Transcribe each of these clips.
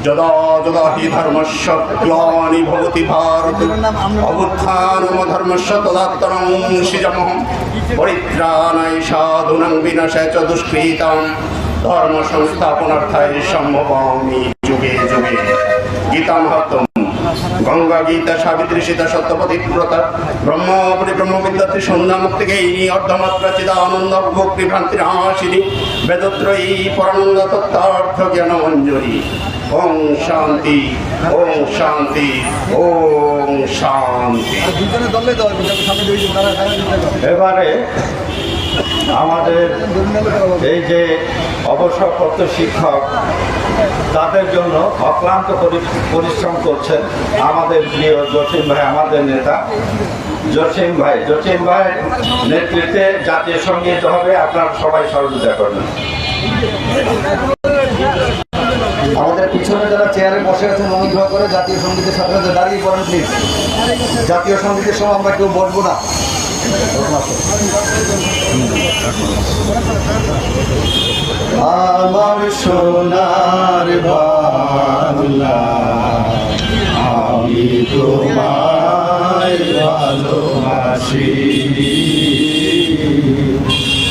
যদা যদা হি ধর্মস্য গ্লানি ভবতি ভারত অভ্যুত্থানম ধর্মস্য তদাত্তরং সৃজমঃ পরিত্রাণায় সাধুনাং বিনাশায় চ দুষ্কৃতাং ধর্ম সংস্থাপনার্থায় সম্ভবামি যুগে যুগে। গীতা মাহাত্ম্য। গঙ্গা গীতা সাবিত্রী সীতা সত্যপতি ব্রতা ব্রহ্মপুরী ব্রহ্মবিদ্যার্থী সন্ধ্যা মুক্তিকেয়িনী অর্ধমাত্রা চিদানন্দ ভক্তি ভ্রান্তি নাশিনী বেদত্রয়ী পরানন্দ তত্ত্বার্থ জ্ঞান মঞ্জুরি। ওং শান্তি ওং শান্তি ওং শান্তি। এবারে আমাদের এই যে অবসরপ্রাপ্ত শিক্ষক তাদের জন্য অক্লান্ত পরিশ্রম করছেন আমাদের প্রিয় জসিম ভাই, আমাদের নেতা জসিম ভাই নেতৃত্বে জাতীয় সঙ্গীত হবে। আপনারা সবাই সহযোগিতা করবেন। আমাদের পিছনে যারা চেয়ারে বসে আছেন অনুগ্রহ করে জাতীয় সঙ্গীতের সাথে সাথে দাঁড়িয়ে পড়েন প্লিজ। জাতীয় সঙ্গীতের সময় আমরা কেউ বসবো না। আমার সোনার বাংলা আমি তোমায় ভালোবাসি,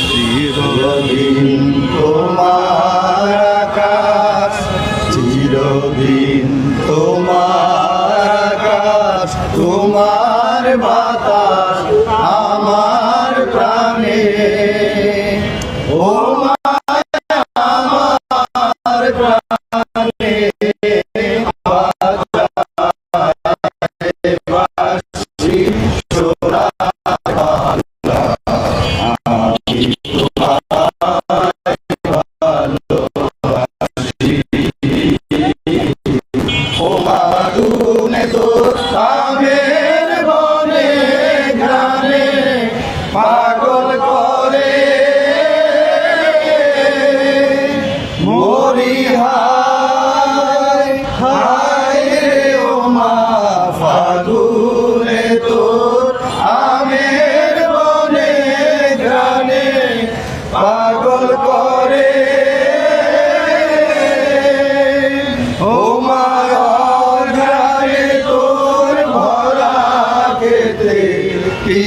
চিরদিন তোমার আকাশ, চিরদিন তোমার আকাশ, তোমার বাতাস আমার প্রাণে। ও আমার প্রাণে বাসি সোনা বাংলা আমি তোমায় ভালোবাসি। ও মাগুনে তো আমের বনে গ্রামে পাগল করে মরি হায় হায় রে। ও মা ফাগুনে তোর আমের বনে গ্রামে পাগল করে। ও মা ঘরে তোর ভরা খেতে কি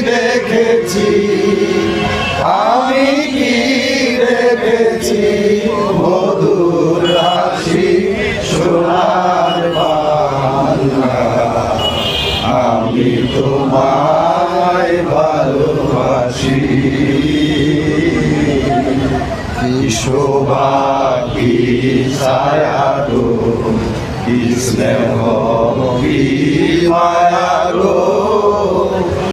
দেখেছি আমি, কি দেখেছি মধুর রাশি সোনার বাংলা আমি তোমায় ভালোবাসি। কি শোভা কি ছায়া গো, কি স্নেহ কি মায়া গো,